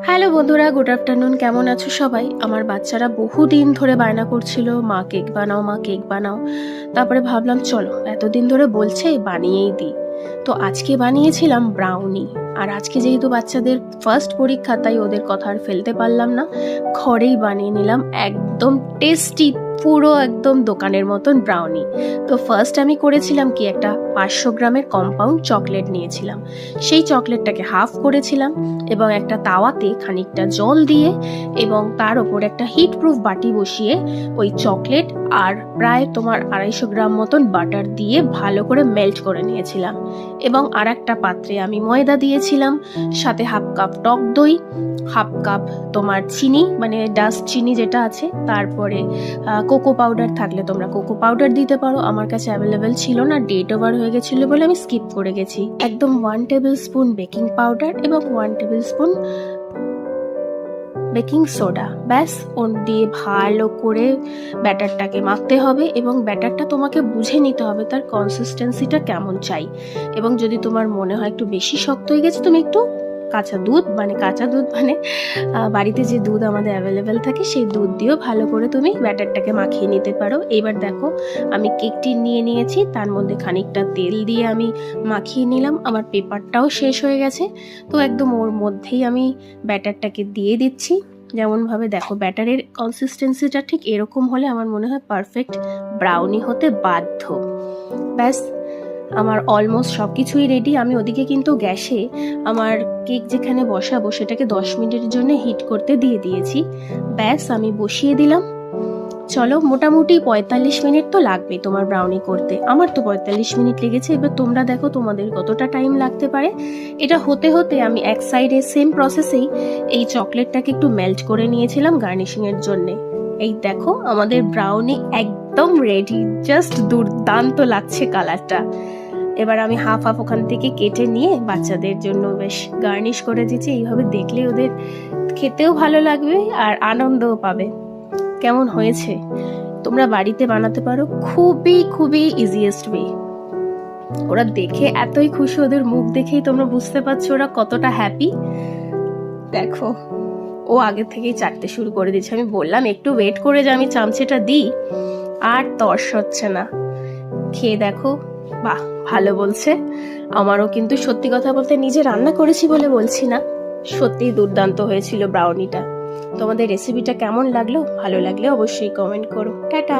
Hello বন্ধুরা, good afternoon. কেমন আছো সবাই? আমার বাচ্চারা বহুদিন ধরে বায়না করছিল মা কেক বানাও, মা কেক বানাও। তারপরে ভাবলাম চলো, এতদিন ধরে বলছে বানিয়েই দিই। তো আজকে বানিয়েছিলাম ব্রাউনি। আর আজকে যেহেতু বাচ্চাদের ফার্স্ট পরীক্ষা, তাই ওদের কথা আর ফেলতে পারলাম না, ঘরেই বানিয়ে নিলাম একদম টেস্টি, পুরো একদম দোকানের মতন ব্রাউনি। তো ফার্স্ট আমি করেছিলাম কি, একটা 500 গ্রামের কম্পাউন্ড চকলেট নিয়েছিলাম। সেই চকলেটটাকে হাফ করেছিলাম এবং একটা তাওয়াতে খানিকটা জল দিয়ে এবং তার ওপর একটা হিট প্রুফ বাটি বসিয়ে ওই চকলেট আর প্রায় তোমার 250 গ্রাম মতন বাটার দিয়ে ভালো করে মেল্ট করে নিয়েছিলাম। এবং আর একটা পাত্রে আমি ময়দা দিয়েছিলাম, সাথে হাফ কাপ টক দই, হাফ কাপ তোমার চিনি, মানে ডাস্ট চিনি যেটা আছে, তারপরে কোকো পাউডার থাকলে তোমরা কোকো পাউডার দিতে পারো। আমার কাছে অ্যাভেলেবেল ছিল না, ডেট ওভার হয়ে গেছিল বলে আমি স্কিপ করে গেছি। একদম 1 টেবিল স্পুন বেকিং পাউডার এবং 1 টেবিল স্পুন বেকিং সোডা, ব্যাস ওর দিয়ে ভালো করে ব্যাটারটাকে মাখতে হবে এবং ব্যাটারটা তোমাকে বুঝে নিতে হবে তার কনসিস্টেন্সিটা কেমন চাই। এবং যদি তোমার মনে হয় একটু বেশি শক্ত হয়ে গেছে, তুমি একটু কাঁচা দুধ মানে বাড়িতে যে দুধ আমাদের অ্যাভেলেবেল থাকে সেই দুধ দিয়েও ভালো করে তুমি ব্যাটারটাকে মাখিয়ে নিতে পারো। এবার দেখো, আমি কেকটি নিয়ে নিয়েছি, তার মধ্যে খানিকটা তেল দিয়ে আমি মাখিয়ে নিলাম। আমার পেপারটাও শেষ হয়ে গেছে, তো একদম ওর মধ্যেই আমি ব্যাটারটাকে দিয়ে দিচ্ছি। যেমনভাবে দেখো, ব্যাটারের কনসিস্টেন্সিটা ঠিক এরকম হলে আমার মনে হয় পারফেক্ট ব্রাউনি হতে বাধ্য। ব্যাস, আমার অলমোস্ট সব কিছুই রেডি। আমি ওদিকে কিন্তু গ্যাসে আমার কেক যেখানে বসাবো সেটাকে 10 মিনিটের জন্য হিট করতে দিয়ে দিয়েছি। ব্যাস, আমি বসিয়ে দিলাম। চলো, মোটামুটি 45 মিনিট তো লাগবে তোমার ব্রাউনি করতে। আমার তো 45 মিনিট লেগেছে। এবার তোমরা দেখো তোমাদের কতটা টাইম লাগতে পারে। এটা হতে হতে আমি এক সাইডে সেম প্রসেসেই এই চকলেটটাকে একটু মেল্ট করে নিয়েছিলাম গার্নিশিং এর জন্য। এই দেখো, আমাদের ব্রাউনি একদম রেডি, জাস্ট দুর্দান্ত লাগছে কালারটা। এবার আমি হাফ হাফ ওখান থেকে কেটে নিয়ে বাচ্চাদের জন্য বেশ গার্নিশ করে দিচ্ছি। এইভাবে দেখলে ওদের খেতেও ভালো লাগবে আর আনন্দও পাবে। কেমন হয়েছে? তোমরা বাড়িতে বানাতে পারো, খুবই খুবই ইজিয়েস্ট ওয়ে। ওরা দেখে এতই খুশি, ওদের মুখ দেখেই তোমরা বুঝতে পারছো ওরা কতটা হ্যাপি। দেখো, ও আগে থেকেই চাটতে শুরু করে দিচ্ছে। আমি বললাম একটু ওয়েট করে যে আমি চামচেটা দিই, আর তর্স হচ্ছে না। খেয়ে দেখো, বাহ, ভালো বলছে। আমারও কিন্তু সত্যি কথা বলতে নিজে রান্না করেছি বলে বলছি না, সত্যিই দুর্দান্ত হয়েছিল ব্রাউনিটা। তোমাদের রেসিপিটা কেমন লাগলো? ভালো লাগলে অবশ্যই কমেন্ট করো। টাটা।